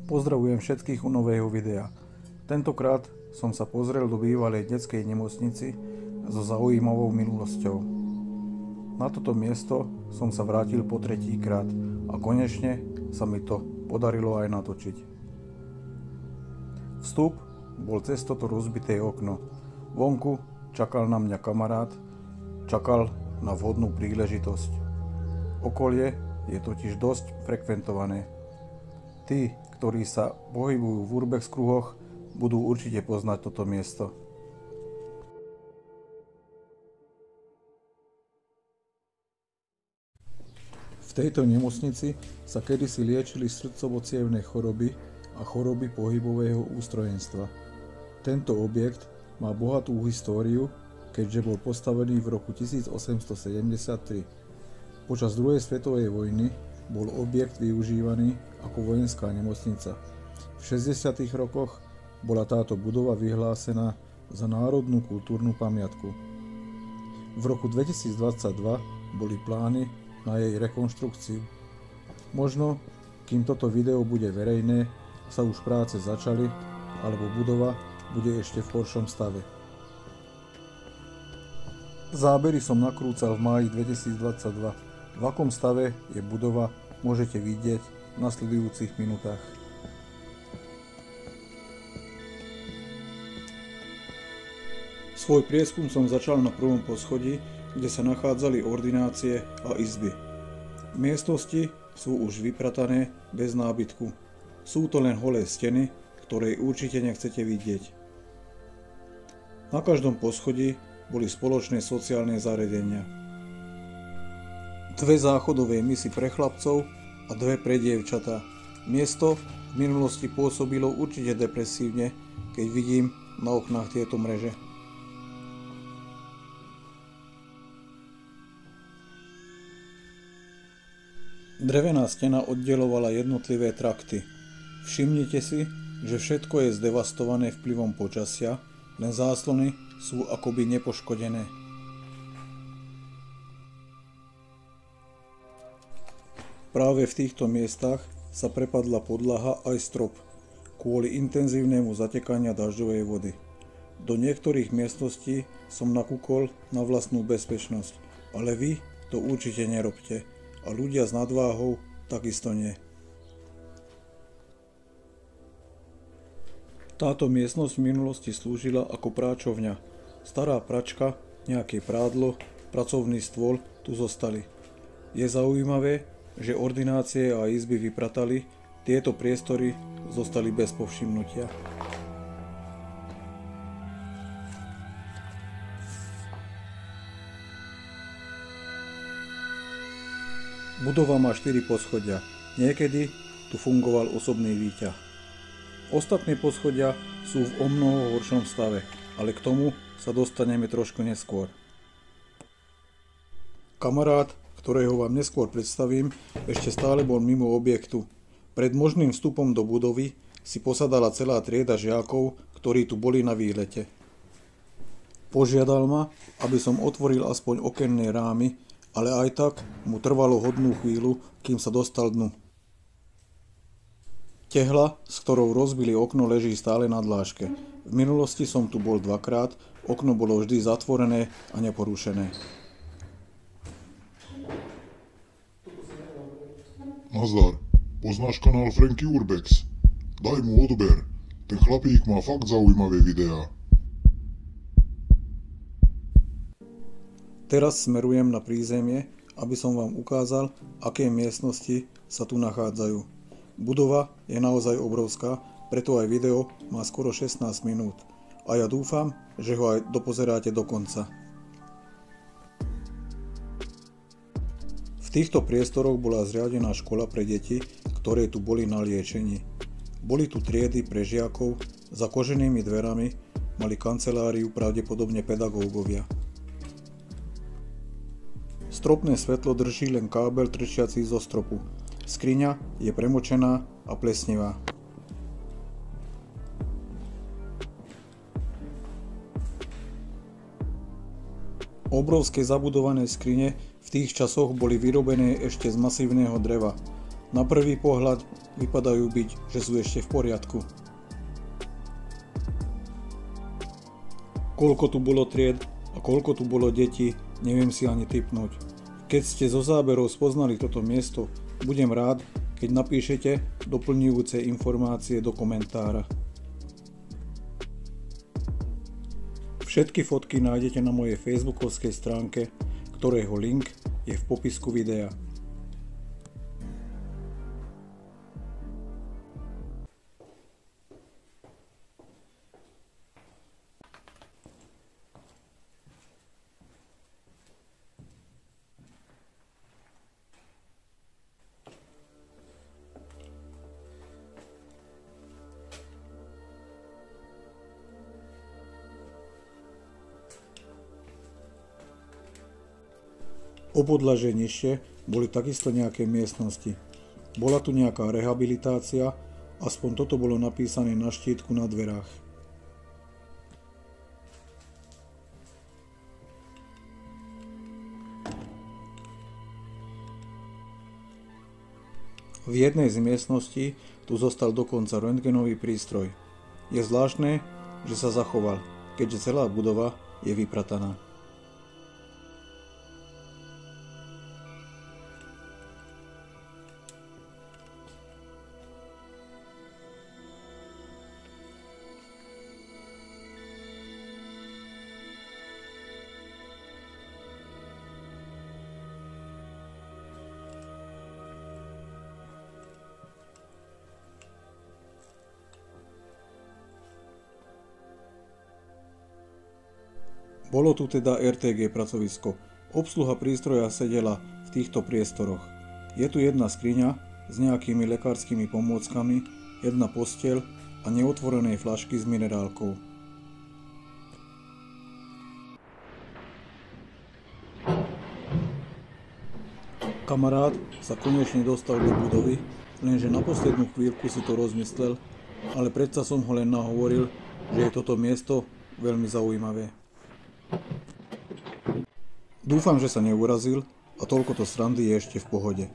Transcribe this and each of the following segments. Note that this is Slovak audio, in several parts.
Pozdravujem všetkých u nového videa. Tentokrát som sa pozrel do bývalej detskej nemocnici so zaujímavou minulosťou. Na toto miesto som sa vrátil po tretíkrát a konečne sa mi to podarilo aj natočiť. Vstup bol cez toto rozbité okno. Vonku čakal na mňa kamarát, čakal na vhodnú príležitosť. Okolie je totiž dosť frekventované. Tí, ktorí sa pohybujú v urbex kruhoch, budú určite poznať toto miesto. V tejto nemocnici sa kedysi liečili srdcovo-cievne choroby a choroby pohybového ústrojenstva. Tento objekt má bohatú históriu, keďže bol postavený v roku 1873. Počas druhej svetovej vojny bol objekt využívaný ako vojenská nemocnica. V 60. rokoch bola táto budova vyhlásená za národnú kultúrnu pamiatku. V roku 2022 boli plány na jej rekonštrukciu. Možno, kým toto video bude verejné, sa už práce začali, alebo budova bude ešte v horšom stave. Zábery som nakrúcal v máji 2022. V akom stave je budova, môžete vidieť v nasledujúcich minútach. Svoj prieskum som začal na prvom poschodí, kde sa nachádzali ordinácie a izby. Miestnosti sú už vypratané bez nábytku. Sú to len holé steny, ktoré určite nechcete vidieť. Na každom poschodí boli spoločné sociálne zariadenia. 2 záchodové misy pre chlapcov a 2 pre dievčatá. Miesto v minulosti pôsobilo určite depresívne, keď vidím na oknách tieto mreže. Drevená stena oddelovala jednotlivé trakty. Všimnite si, že všetko je zdevastované vplyvom počasia, len záslony sú akoby nepoškodené. Práve v týchto miestach sa prepadla podlaha aj strop kvôli intenzívnemu zatekania dažďovej vody. Do niektorých miestností som nakúkol na vlastnú bezpečnosť, ale vy to určite nerobte a ľudia s nadváhou takisto nie. Táto miestnosť v minulosti slúžila ako práčovňa. Stará pračka, nejaké prádlo, pracovný stôl tu zostali. Je zaujímavé, že ordinácie a izby vypratali, tieto priestory zostali bez povšimnutia. Budova má 4 poschodia. Niekedy tu fungoval osobný výťah. Ostatné poschodia sú v omnoho horšom stave, ale k tomu sa dostaneme trošku neskôr. Kamarát, ktorého vám neskôr predstavím, ešte stále bol mimo objektu. Pred možným vstupom do budovy si posadala celá trieda žiakov, ktorí tu boli na výlete. Požiadal ma, aby som otvoril aspoň okenné rámy, ale aj tak mu trvalo hodnú chvíľu, kým sa dostal dnu. Tehla, s ktorou rozbili okno, leží stále na dláške. V minulosti som tu bol 2-krát, okno bolo vždy zatvorené a neporušené. Nazdar, poznáš kanál Franky Urbex? Daj mu odber, ten chlapík má fakt zaujímavé videá. Teraz smerujem na prízemie, aby som vám ukázal, aké miestnosti sa tu nachádzajú. Budova je naozaj obrovská, preto aj video má skoro 16 minút. A ja dúfam, že ho aj dopozeráte do konca. V týchto priestoroch bola zriadená škola pre deti, ktoré tu boli na liečení. Boli tu triedy pre žiakov, za koženými dverami mali kanceláriu pravdepodobne pedagógovia. Stropné svetlo drží len kábel trčiaci zo stropu. Skriňa je premočená a plesnivá. Obrovské zabudované skrine v tých časoch boli vyrobené ešte z masívneho dreva. Na prvý pohľad vypadajú byť, že sú ešte v poriadku. Koľko tu bolo tried a koľko tu bolo detí, neviem si ani tipnúť. Keď ste zo záberov spoznali toto miesto, budem rád, keď napíšete doplňujúce informácie do komentára. Všetky fotky nájdete na mojej facebookovskej stránke, ktorého link je v popisku videa. O podlažie nižšie boli takisto nejaké miestnosti. Bola tu nejaká rehabilitácia, aspoň toto bolo napísané na štítku na dverách. V jednej z miestností tu zostal dokonca röntgenový prístroj. Je zvláštne, že sa zachoval, keďže celá budova je vyprataná. Bolo tu teda RTG pracovisko. Obsluha prístroja sedela v týchto priestoroch. Je tu jedna skriňa s nejakými lekárskymi pomôckami, jedna posteľ a neotvorené fľašky s minerálkou. Kamarát sa konečne dostal do budovy, lenže na poslednú chvíľku si to rozmyslel, ale predsa som ho len nahovoril, že je toto miesto veľmi zaujímavé. Dúfam, že sa neurazil a toľkoto srandy je ešte v pohode.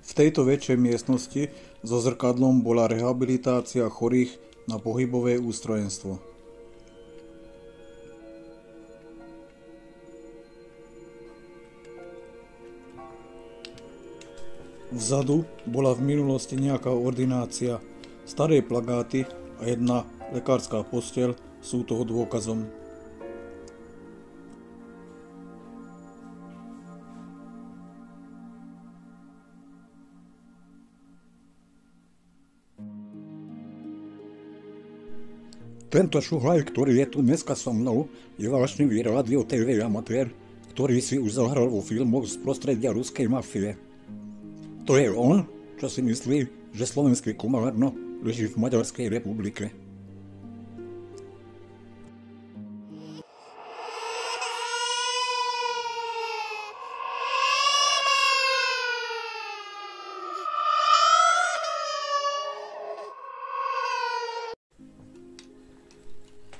V tejto väčšej miestnosti so zrkadlom bola rehabilitácia chorých na pohybové ústrojenstvo. Vzadu bola v minulosti nejaká ordinácia, staré plagáty a jedna lekárska posteľ sú toho dôkazom. Tento šuhľaj, ktorý je tu dneska so mnou, je vášnivý rádio TV amatér, ktorý si už zahral vo filmoch z prostredia ruskej mafie. To je on, čo si myslí, že slovenské Komárno leží v Maďarskej republike.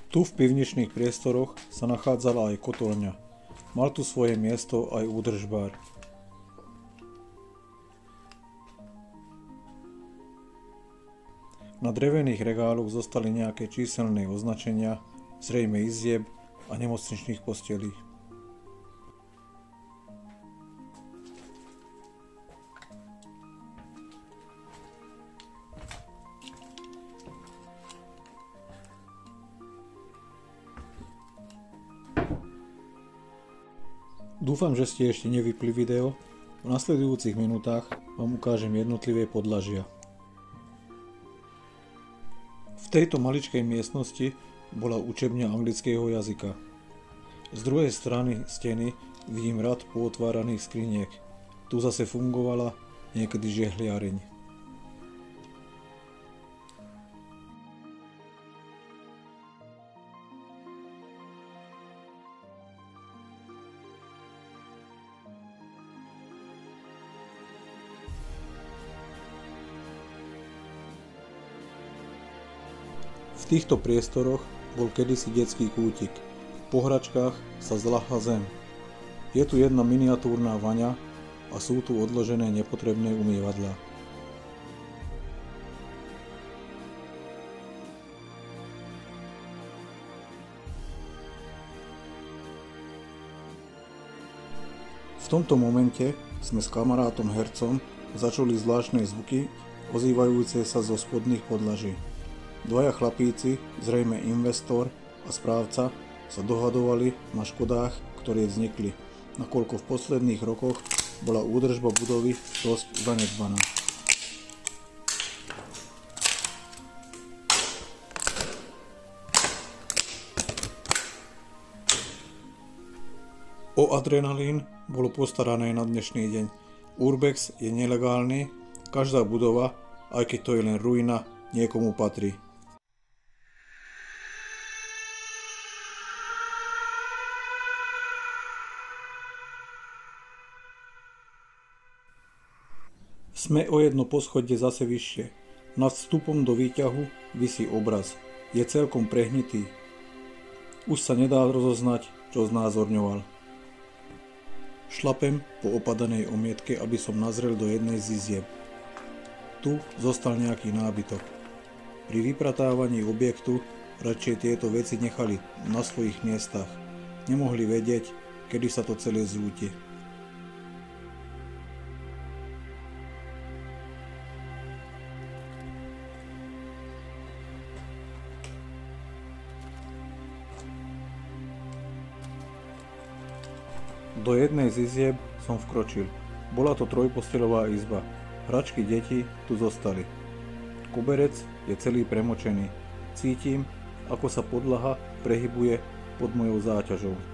Tu v pivničných priestoroch sa nachádzala aj kotolňa. Mal tu svoje miesto aj údržbár. Na drevených regáloch zostali nejaké číselné označenia, zrejme izieb a nemocničných postelí. Dúfam, že ste ešte nevypli video. V nasledujúcich minútach vám ukážem jednotlivé podlažia. V tejto maličkej miestnosti bola učebňa anglického jazyka. Z druhej strany steny vidím rad pootváraných skriniek. Tu zase fungovala niekedy žehliareň. V týchto priestoroch bol kedysi detský kútik. Po hračkách sa zľahla zem. Je tu jedna miniatúrna vaňa a sú tu odložené nepotrebné umývadlá. V tomto momente sme s kamarátom hercom začuli zvláštne zvuky ozývajúce sa zo spodných podlaží. Dvaja chlapíci, zrejme investor a správca, sa dohadovali na škodách, ktoré vznikli, nakoľko v posledných rokoch bola údržba budovy dosť zanedbaná. O adrenalín bolo postarané na dnešný deň. Urbex je nelegálny, každá budova, aj keď to je len ruina, niekomu patrí. Sme o jedno poschodie zase vyššie. Nad vstupom do výťahu visí obraz. Je celkom prehnitý. Už sa nedá rozoznať, čo znázorňoval. Šlapem po opadanej omietke, aby som nazrel do jednej z izieb. Tu zostal nejaký nábytok. Pri vypratávaní objektu radšej tieto veci nechali na svojich miestach. Nemohli vedieť, kedy sa to celé zrúti. Do jednej z izieb som vkročil. Bola to trojposteľová izba. Hračky detí tu zostali. Koberec je celý premočený. Cítim, ako sa podlaha prehybuje pod mojou záťažou.